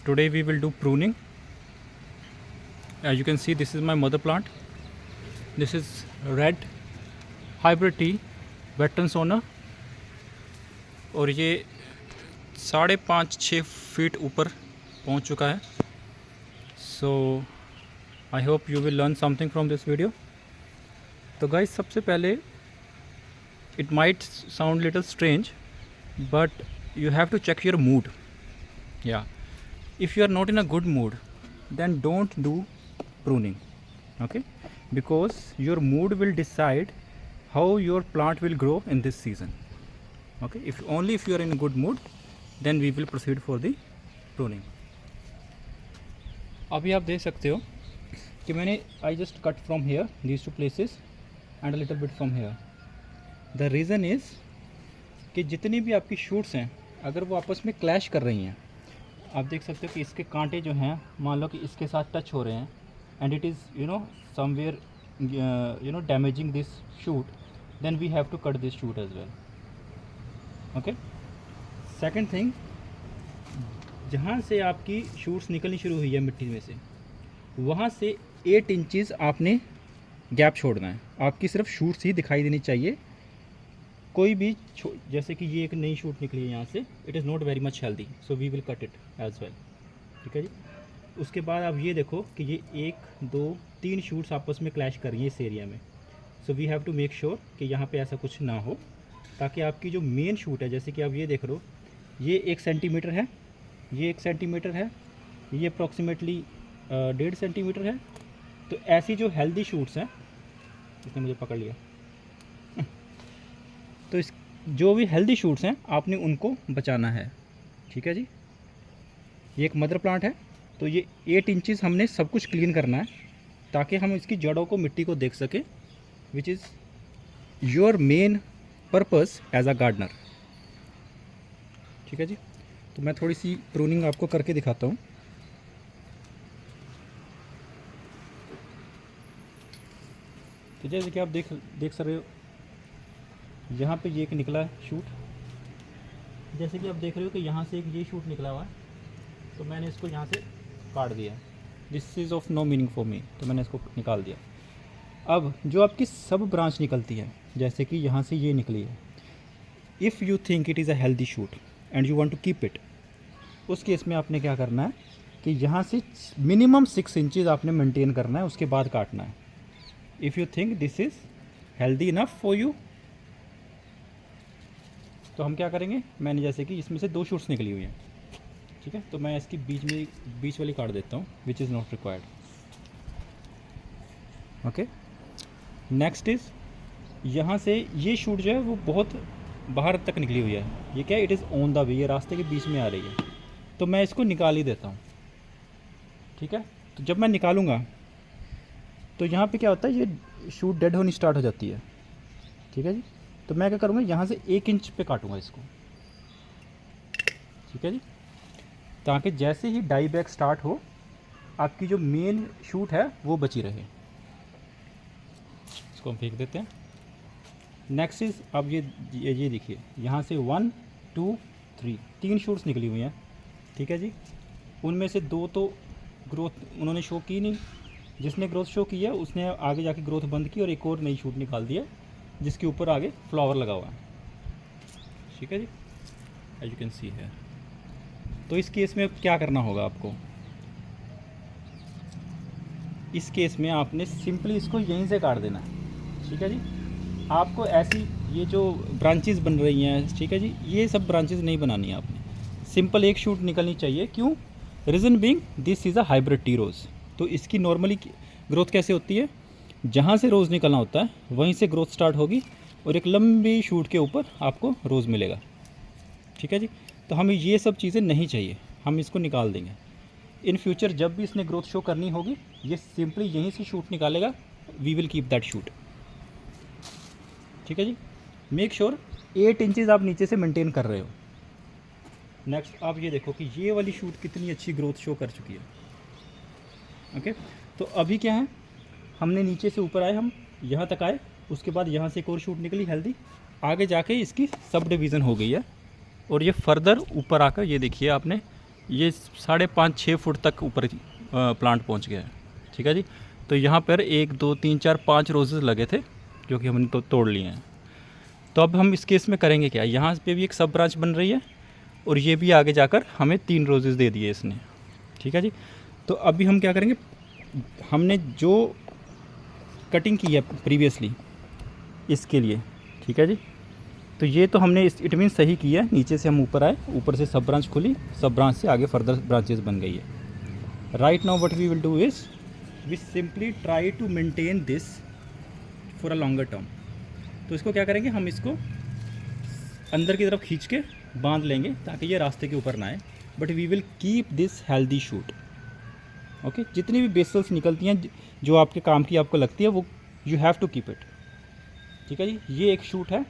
Today we will do pruning. As you can see, this is my mother plant. This is red hybrid tea, veteran सोना, और ये 5.5-6 feet ऊपर पहुंच चुका है. So I hope you will learn something from this video. तो guys, सबसे पहले it might sound little strange, but you have to check your mood. Yeah, if you are not in a good mood, then don't do pruning. Okay, because your mood will decide how your plant will grow in this season. Okay, if you are in a good mood, then we will proceed for the pruning. अभी आप देख सकते हो कि मैंने I just cut from here these two places and a little bit from here. The reason is कि जितनी भी आपकी शूट्स हैं, अगर वो आपस में क्लैश कर रही हैं, आप देख सकते हो कि इसके कांटे जो हैं, मान लो कि इसके साथ टच हो रहे हैं, and it is somewhere damaging this shoot, then we have to cut this shoot as well. Okay. Second thing, जहाँ से आपकी शूट्स निकलनी शुरू हुई है मिट्टी में से, वहाँ से 8 इंचज़ आपने गैप छोड़ना है. आपकी सिर्फ शूट्स ही दिखाई देनी चाहिए. कोई भी जैसे कि ये एक नई शूट निकली है यहाँ से, it is not very much healthy, so we will cut it as well. ठीक है जी. उसके बाद आप ये देखो कि ये 1 2 3 शूट्स आपस में क्लैश कर रही हैं इस एरिया में. So we have to make sure कि यहाँ पे ऐसा कुछ ना हो, ताकि आपकी जो मेन शूट है, जैसे कि आप ये देख रहे हो, ये 1 सेंटीमीटर है, ये 1 सेंटीमीटर है, ये अप्रॉक्सीमेटली 1.5 सेंटीमीटर है. तो ऐसी जो हेल्दी शूट्स हैं, इसने मुझे पकड़ लिया, तो इस जो भी हेल्दी शूट्स हैं आपने उनको बचाना है. ठीक है जी. ये एक मदर प्लांट है, तो ये 8 इंचज़ हमने सब कुछ क्लीन करना है, ताकि हम इसकी जड़ों को, मिट्टी को देख सकें, which is your main purpose as a gardener. ठीक है जी. तो मैं थोड़ी सी प्रूनिंग आपको करके दिखाता हूँ. तो जैसे कि आप देख सकते हो, यहाँ पे ये एक निकला है शूट. जैसे कि आप देख रहे हो कि यहाँ से एक ये शूट निकला हुआ है, तो मैंने इसको यहाँ से काट दिया. This is of no meaning for me, तो मैंने इसको निकाल दिया. अब जो आपकी सब ब्रांच निकलती है, जैसे कि यहाँ से ये निकली है, if you think it is a healthy shoot and you want to keep it, उस केस में आपने क्या करना है कि यहाँ से मिनिमम 6 इंचज़ आपने मेंटेन करना है, उसके बाद काटना है. If you think this is healthy enough for you, तो हम क्या करेंगे, मैंने जैसे कि इसमें से 2 शूट्स निकली हुई हैं. ठीक है. तो मैं इसकी बीच वाली काट देता हूँ, which is not required. Okay. Next is, यहाँ से ये शूट जो है वो बहुत बाहर तक निकली हुई है. ये क्या है, it is on the way, ये रास्ते के बीच में आ रही है, तो मैं इसको निकाल ही देता हूँ. ठीक है. तो जब मैं निकालूंगा तो यहाँ पे क्या होता है, ये शूट डेड होनी स्टार्ट हो जाती है. ठीक है जी. तो मैं क्या करूँगा, यहाँ से 1 इंच पे काटूँगा इसको. ठीक है जी. ताकि जैसे ही डाई बैक स्टार्ट हो, आपकी जो मेन शूट है वो बची रहे. इसको हम फेंक देते हैं. नेक्स्ट इज़, अब ये देखिए, यहाँ से 1 2 3 शूट्स निकली हुई हैं. ठीक है जी. उनमें से 2 तो ग्रोथ उन्होंने शो की नहीं. जिसने ग्रोथ शो की है उसने आगे जाके ग्रोथ बंद की और एक और नई शूट निकाल दी है, जिसके ऊपर आगे फ्लावर लगा हुआ है. ठीक है जी. एज यू कैन सी है. तो इस केस में क्या करना होगा आपको, इस केस में आपने सिंपली इसको यहीं से काट देना है. ठीक है जी. आपको ऐसी ये जो ब्रांचेस बन रही हैं, ठीक है जी, ये सब ब्रांचेस नहीं बनानी है आपने. सिंपल एक शूट निकलनी चाहिए. क्यों? Reason being this is a hybrid tea rose. तो इसकी नॉर्मली ग्रोथ कैसे होती है, जहाँ से रोज़ निकलना होता है वहीं से ग्रोथ स्टार्ट होगी, और एक लंबी शूट के ऊपर आपको रोज़ मिलेगा. ठीक है जी. तो हमें ये सब चीज़ें नहीं चाहिए, हम इसको निकाल देंगे. इन फ्यूचर जब भी इसने ग्रोथ शो करनी होगी, ये सिंपली यहीं से शूट निकालेगा. We will keep that shoot. ठीक है जी. मेक श्योर 8 इंचज़ आप नीचे से मेंटेन कर रहे हो. नेक्स्ट आप ये देखो कि ये वाली शूट कितनी अच्छी ग्रोथ शो कर चुकी है. ओके. तो अभी क्या है, हमने नीचे से ऊपर आए, हम यहाँ तक आए, उसके बाद यहाँ से एक और शूट निकली हेल्दी, आगे जाके इसकी सब डिवीज़न हो गई है, और ये फर्दर ऊपर आकर ये देखिए आपने ये 5.5-6 फुट तक ऊपर प्लांट पहुंच गया है। ठीक है जी। तो यहाँ पर 1 2 3 4 5 रोजेज़ लगे थे जो कि हमने तो तोड़ लिए हैं। तो अब हम इस केस में करेंगे क्या, यहाँ पे भी एक सब ब्रांच बन रही है और ये भी आगे जाकर हमें 3 रोजेज़ दे दिए इसने। ठीक है जी। तो अभी हम क्या करेंगे, हमने जो कटिंग की है प्रीवियसली इसके लिए, ठीक है जी, तो ये तो हमने इट मीन सही किया है। नीचे से हम ऊपर आए, ऊपर से सब ब्रांच खुली, सब ब्रांच से आगे फर्दर ब्रांचेस बन गई है। Right now what we will do is we simply try to maintain this for a longer term. तो इसको क्या करेंगे, हम इसको अंदर की तरफ खींच के बांध लेंगे ताकि ये रास्ते के ऊपर ना आए, but we will keep this healthy shoot. Okay, जितनी भी बेसल्स निकलती हैं जो आपके काम की आपको लगती है वो you have to keep it. ठीक है जी। ये एक शूट है।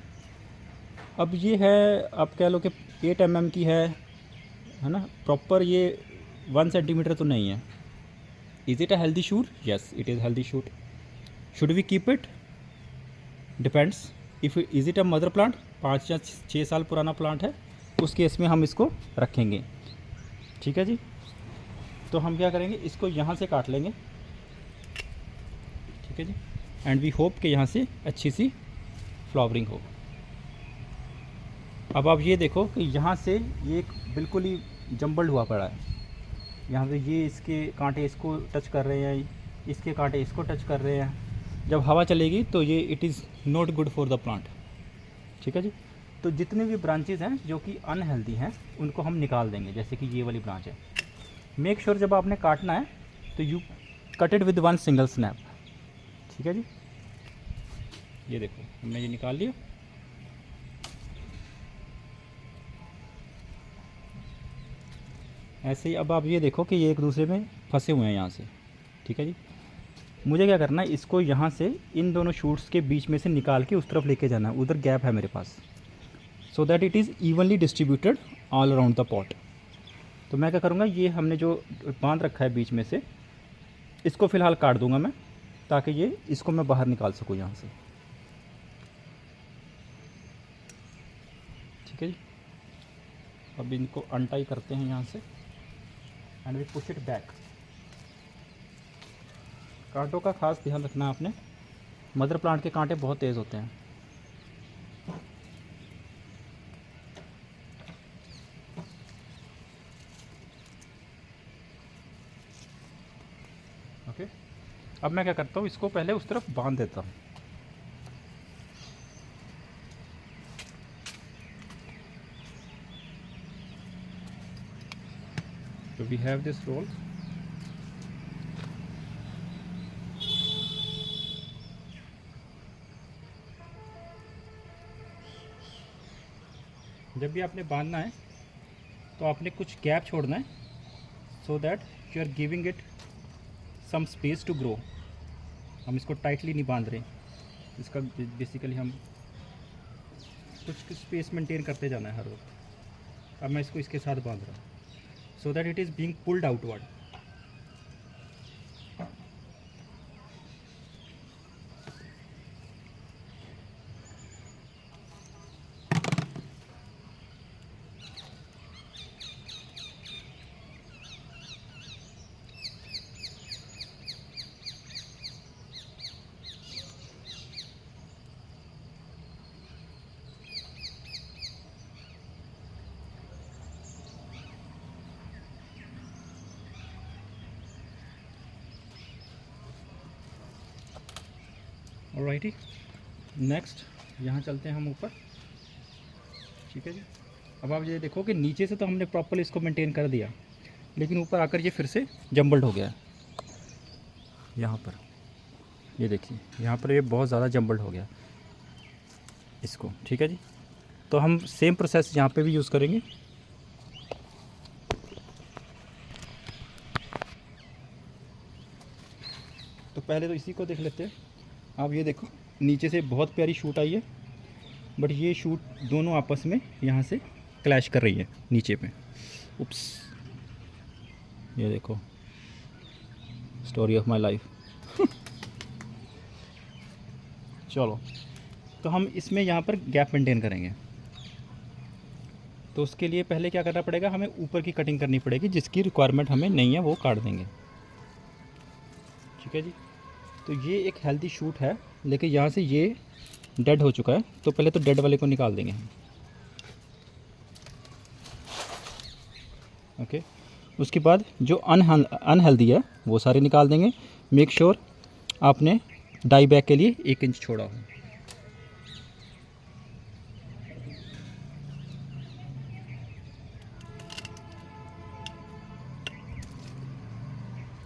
अब ये है, आप कह लो कि 8 mm की है ना, प्रॉपर ये 1 सेंटीमीटर तो नहीं है। Is it a healthy shoot? Yes, it is healthy shoot. Should we keep it? Depends. If is it a mother plant, 5 या 6 साल पुराना प्लांट है, उस केस में हम इसको रखेंगे। ठीक है जी। तो हम क्या करेंगे, इसको यहाँ से काट लेंगे। ठीक है जी। एंड वी होप कि यहाँ से अच्छी सी फ्लावरिंग हो। अब आप ये देखो कि यहाँ से ये एक बिल्कुल ही जंबल्ड हुआ पड़ा है। यहाँ पे ये इसके कांटे इसको टच कर रहे हैं, इसके कांटे इसको टच कर रहे हैं। जब हवा चलेगी तो ये it is not good for the plant. ठीक है जी। तो जितने भी ब्रांचेज हैं जो कि अनहेल्दी हैं उनको हम निकाल देंगे, जैसे कि ये वाली ब्रांच है। मेक श्योर जब आपने काटना है तो you cut it with 1 single snap. ठीक है जी। ये देखो हमने ये निकाल लिया। ऐसे ही अब आप ये देखो कि ये एक दूसरे में फंसे हुए हैं यहाँ से। ठीक है जी। मुझे क्या करना है, इसको यहाँ से इन दोनों शूट्स के बीच में से निकाल के उस तरफ लेके जाना है, उधर गैप है मेरे पास, so that it is evenly distributed all around the pot. तो मैं क्या करूँगा, ये हमने जो बांध रखा है बीच में से, इसको फ़िलहाल काट दूँगा मैं, ताकि ये इसको मैं बाहर निकाल सकूँ यहाँ से। ठीक है जी। अब इनको अनटाई करते हैं यहाँ से and we push it back. कांटों का खास ध्यान रखना आपने, मदर प्लांट के कांटे बहुत तेज़ होते हैं। ओके, अब मैं क्या करता हूँ, इसको पहले उस तरफ बांध देता हूँ। तो वी हैव दिस रोल। जब भी आपने बांधना है तो आपने कुछ गैप छोड़ना है, so that you are giving it some space to grow. हम इसको टाइटली नहीं बांध रहे, इसका बेसिकली हम कुछ स्पेस मेंटेन करते जाना है हर वक्त। अब मैं इसको इसके साथ बांध रहा हूँ so that it is being pulled outward. Alrighty, next यहाँ चलते हैं हम ऊपर। ठीक है जी। अब आप ये देखो कि नीचे से तो हमने प्रॉपर इसको मेंटेन कर दिया, लेकिन ऊपर आकर ये फिर से जंबल्ड हो गया है। यहाँ पर ये देखिए, यहाँ पर ये बहुत ज़्यादा जंबल्ड हो गया इसको। ठीक है जी। तो हम सेम प्रोसेस यहाँ पे भी यूज़ करेंगे। तो पहले तो इसी को देख लेते हैं। आप ये देखो, नीचे से बहुत प्यारी शूट आई है, बट ये शूट दोनों आपस में यहाँ से क्लैश कर रही है नीचे पे। उप्स, ये देखो, स्टोरी ऑफ माय लाइफ। चलो, तो हम इसमें यहाँ पर गैप मेंटेन करेंगे। तो उसके लिए पहले क्या करना पड़ेगा, हमें ऊपर की कटिंग करनी पड़ेगी, जिसकी रिक्वायरमेंट हमें नहीं है वो काट देंगे। ठीक है जी। तो ये एक हेल्दी शूट है, लेकिन यहाँ से ये डेड हो चुका है, तो पहले तो डेड वाले को निकाल देंगे हम। ओके, उसके बाद जो अनहेल्दी है वो सारे निकाल देंगे। मेक श्योर आपने डाई बैक के लिए 1 इंच छोड़ा हो।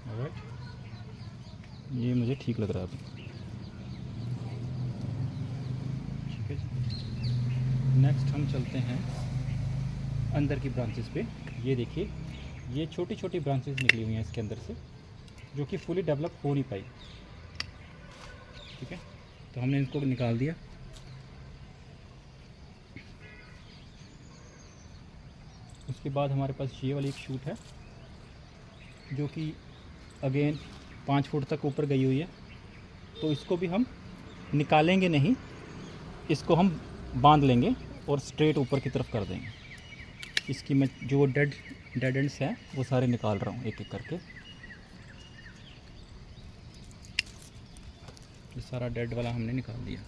ऑलराइट, ये मुझे ठीक लग रहा है अभी। ठीक है जी। नेक्स्ट हम चलते हैं अंदर की ब्रांचेस पे। ये देखिए, ये छोटी छोटी ब्रांचेस निकली हुई हैं इसके अंदर से, जो कि फुली डेवलप हो नहीं पाई। ठीक है, तो हमने इनको निकाल दिया। उसके बाद हमारे पास ये वाली एक शूट है, जो कि अगेन 5 फुट तक ऊपर गई हुई है। तो इसको भी हम निकालेंगे नहीं, इसको हम बांध लेंगे और स्ट्रेट ऊपर की तरफ कर देंगे। इसकी मैं जो डेड एंड्स हैं वो सारे निकाल रहा हूँ एक एक करके। ये सारा डेड वाला हमने निकाल दिया।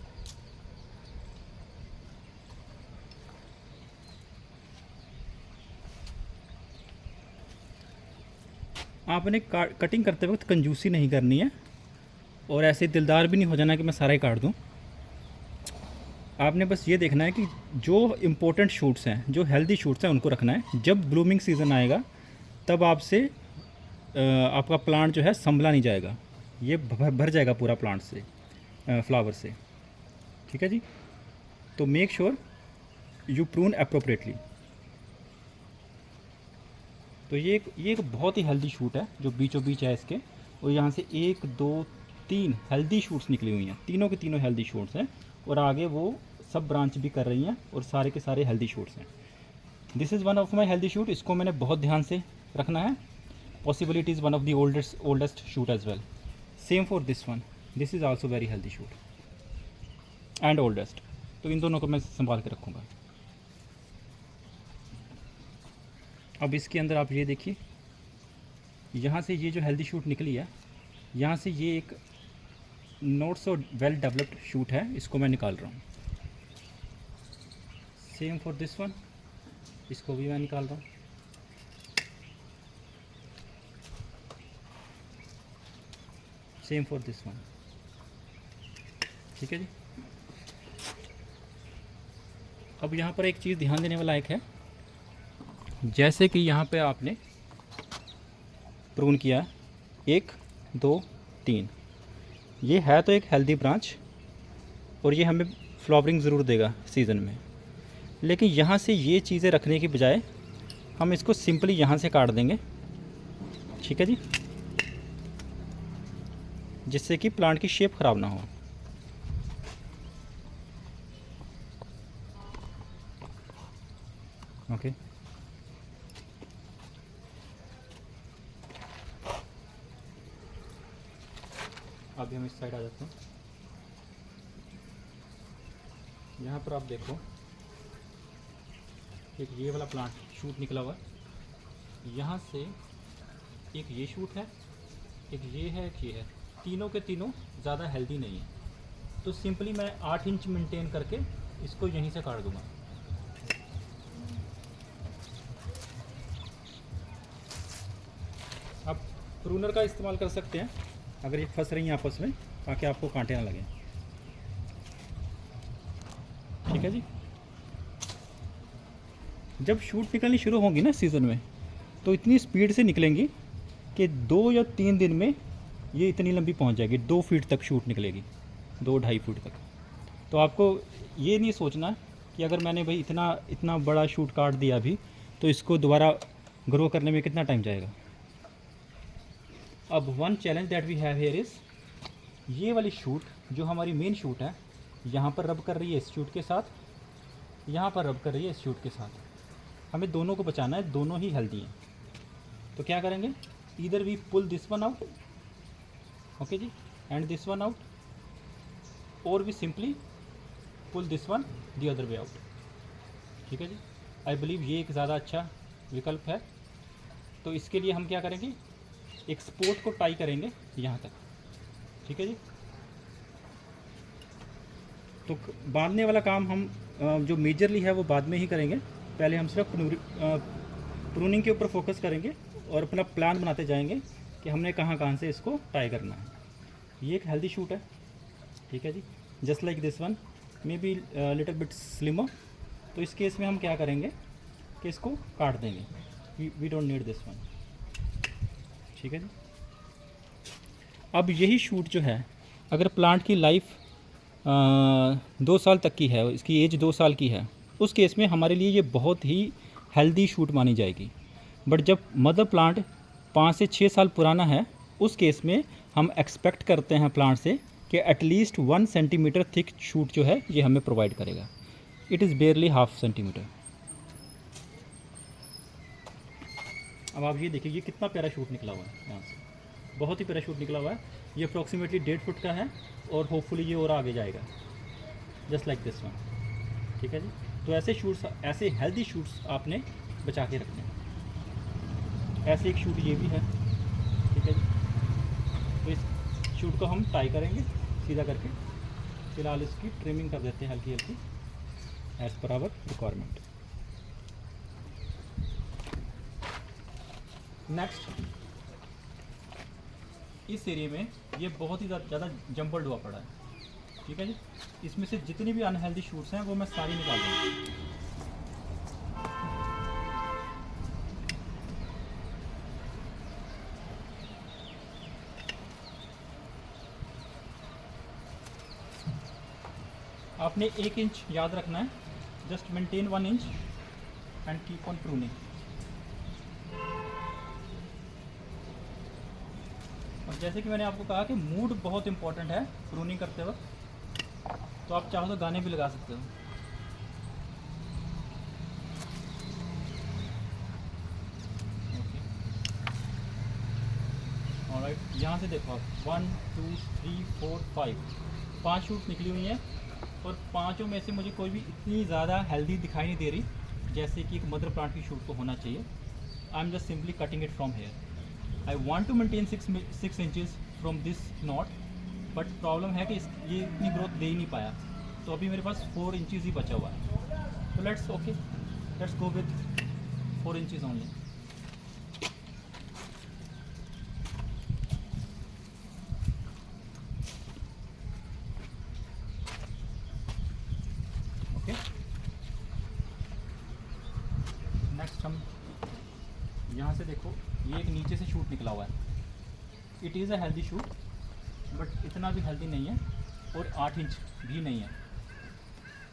आपने कटिंग करते वक्त कंजूसी नहीं करनी है, और ऐसे दिलदार भी नहीं हो जाना कि मैं सारा ही काट दूँ। आपने बस ये देखना है कि जो इम्पोर्टेंट शूट्स हैं, जो हेल्दी शूट्स हैं, उनको रखना है। जब ब्लूमिंग सीज़न आएगा तब आपसे आपका प्लांट जो है संभला नहीं जाएगा, ये भर जाएगा पूरा प्लांट से, फ्लावर से। ठीक है जी। तो make sure you prune appropriately. तो ये एक बहुत ही हेल्दी शूट है जो बीचों बीच है इसके, और यहाँ से 1 2 3 हेल्दी शूट्स निकली हुई हैं। तीनों के तीनों हेल्दी शूट्स हैं, और आगे वो सब ब्रांच भी कर रही हैं, और सारे के सारे हेल्दी शूट्स हैं। This is one of my healthy shoot. इसको मैंने बहुत ध्यान से रखना है। Possibly it is one of the oldest shoot as well. Same for this one, this is also very healthy shoot and oldest. तो इन दोनों को मैं संभाल के रखूँगा। अब इसके अंदर आप ये देखिए, यहाँ से ये जो हेल्दी शूट निकली है, यहाँ से ये एक not so well developed shoot है, इसको मैं निकाल रहा हूँ। सेम फॉर दिस वन, इसको भी मैं निकाल रहा हूँ। Same for this one. ठीक है जी। अब यहाँ पर एक चीज़ ध्यान देने वाला एक है, जैसे कि यहाँ पे आपने प्रून किया 1 2 3, ये है तो एक हेल्दी ब्रांच, और ये हमें फ्लावरिंग ज़रूर देगा सीज़न में। लेकिन यहाँ से ये चीज़ें रखने की बजाय हम इसको सिंपली यहाँ से काट देंगे। ठीक है जी, जिससे कि प्लांट की शेप ख़राब ना हो। ओके, अभी हम इस साइड आ जाते हैं। यहाँ पर आप देखो, एक ये वाला प्लांट शूट निकला हुआ है, यहाँ से एक ये शूट है, एक ये है, एक ये है। तीनों के तीनों ज़्यादा हेल्दी नहीं है, तो सिंपली मैं 8 इंच मेंटेन करके इसको यहीं से काट दूंगा। आप प्रूनर का इस्तेमाल कर सकते हैं अगर ये फंस रही हैं आपस में, ताकि आपको कांटे ना लगें। ठीक है जी। जब शूट निकलनी शुरू होंगी ना सीज़न में, तो इतनी स्पीड से निकलेंगी कि 2 या 3 दिन में ये इतनी लंबी पहुंच जाएगी। 2 फीट तक शूट निकलेगी, 2-2.5 फीट तक। तो आपको ये नहीं सोचना कि अगर मैंने भाई इतना बड़ा शूट काट दिया अभी, तो इसको दोबारा ग्रो करने में कितना टाइम जाएगा। अब one challenge that we have here is, ये वाली शूट जो हमारी मेन शूट है, यहाँ पर रब कर रही है इस शूट के साथ, यहाँ पर रब कर रही है इस शूट के साथ। हमें दोनों को बचाना है, दोनों ही हेल्दी हैं। तो क्या करेंगे, either we pull this one out, okay जी, एंड दिस वन आउट, और we simply pull this one the other way out. ठीक है जी। आई बिलीव ये एक ज़्यादा अच्छा विकल्प है। तो इसके लिए हम क्या करेंगे, एक स्पोर्ट को टाई करेंगे यहाँ तक, ठीक है जी। तो बांधने वाला काम हम जो मेजरली है वो बाद में ही करेंगे, पहले हम सिर्फ प्रूनिंग के ऊपर फोकस करेंगे और अपना प्लान बनाते जाएंगे कि हमने कहाँ कहाँ से इसको टाई करना है। ये एक हेल्दी शूट है, ठीक है जी, just like this one, may be little bit slimmer. तो इस केस में हम क्या करेंगे कि इसको काट देंगे, we don't need this one, ठीक है जी। अब यही शूट जो है, अगर प्लांट की लाइफ 2 साल तक की है, इसकी एज 2 साल की है, उस केस में हमारे लिए ये बहुत ही हेल्दी शूट मानी जाएगी। बट जब मदर प्लांट 5 से 6 साल पुराना है, उस केस में हम एक्सपेक्ट करते हैं प्लांट से कि एटलीस्ट 1 सेंटीमीटर थिक शूट जो है ये हमें प्रोवाइड करेगा। It is बेयरली half centimetre. अब आप ये देखिए, ये कितना प्यारा शूट निकला हुआ है यहाँ से, बहुत ही प्यारा शूट निकला हुआ है। ये अप्रॉक्सीमेटली 1.5 फुट का है और होपफुली ये और आगे जाएगा, जस्ट लाइक दिस वन, ठीक है जी। तो ऐसे शूट्स, ऐसे हेल्दी शूट्स आपने बचा के रखने हैं। ऐसे एक शूट ये भी है, ठीक है जी। तो इस शूट को हम टाई करेंगे सीधा करके। फिलहाल इसकी ट्रिमिंग कर देते हैं हल्की हल्की, as per hour requirement. Next, इस एरिया में ये बहुत ही ज़्यादा जंबल्ड हुआ पड़ा है, ठीक है जी। इसमें से जितनी भी अनहेल्दी शूट्स हैं वो मैं सारी निकाल दूँगा। आपने 1 इंच याद रखना है, just maintain 1 inch and keep on pruning. और जैसे कि मैंने आपको कहा कि मूड बहुत इंपॉर्टेंट है प्रूनिंग करते वक्त, तो आप चाहो तो गाने भी लगा सकते हो। ऑलराइट, यहाँ से देखो आप 1 2 3 4 5 शूट निकली हुई हैं, और पांचों में से मुझे कोई भी इतनी ज़्यादा हेल्दी दिखाई नहीं दे रही जैसे कि एक मदर प्लांट की शूट को होना चाहिए। I am just simply cutting it from here. I want to maintain 6 inches from this knot, but problem है कि ये इतनी ग्रोथ दे ही नहीं पाया, तो अभी मेरे पास 4 इंचज़ ही बचा हुआ है। तो let's go with 4 inches only. Okay, next हम यहाँ से देखो, ये एक नीचे से शूट निकला हुआ है। It is a healthy shoot, but इतना भी हेल्दी नहीं है और 8 इंच भी नहीं है।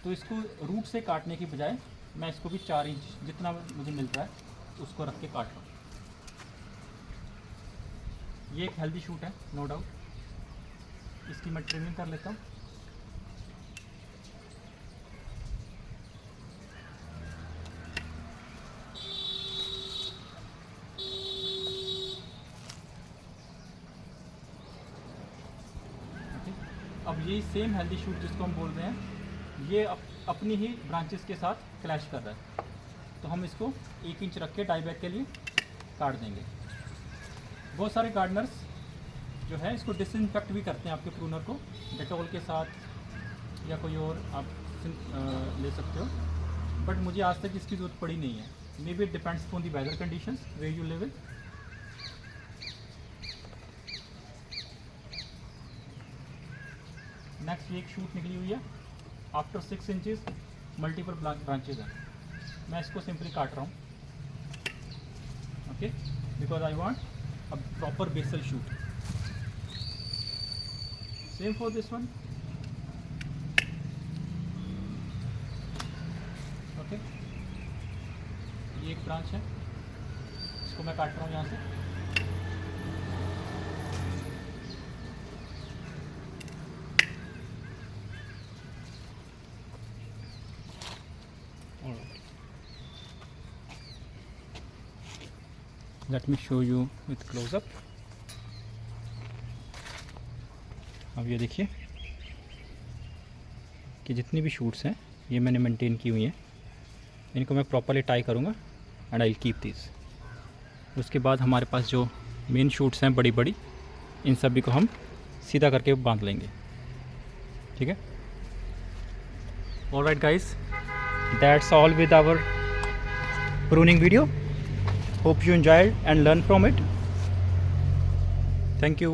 तो इसको रूट से काटने की बजाय मैं इसको भी 4 इंच जितना मुझे मिलता है उसको रख के काट रहा हूँ। ये एक हेल्दी शूट है, नो डाउट। इसकी मैं ट्रिमिंग कर लेता हूँ। अब यही सेम हेल्दी शूट जिसको हम बोल रहे हैं, ये अपनी ही ब्रांचेस के साथ क्लैश कर रहा है, तो हम इसको 1 इंच रख के डाई बैक के लिए काट देंगे। बहुत सारे गार्डनर्स जो है इसको डिसइंफेक्ट भी करते हैं आपके प्रूनर को डेटॉल के साथ, या कोई और आप ले सकते हो, बट मुझे आज तक इसकी ज़रूरत पड़ी नहीं है। Maybe it depends upon the weather conditions where you live in. Next, ये एक शूट निकली हुई है आफ्टर 6 इंचज़, मल्टीपल ब्रांचेज हैं। मैं इसको सिंपली काट रहा हूँ, okay, because I want a proper basal shoot. Same for this one, okay. ये एक ब्रांच है, इसको मैं काट रहा हूँ यहाँ से। Let me show you with close up। अब ये देखिए कि जितनी भी शूट्स हैं ये मैंने मेंटेन की हुई हैं, इनको मैं प्रॉपरली टाई करूँगा and I will keep this. उसके बाद हमारे पास जो मेन शूट्स हैं बड़ी बड़ी, इन सभी को हम सीधा करके बांध लेंगे, ठीक है। Alright guys, that's all with our pruning video. Hope you enjoyed and learn from it. Thank you.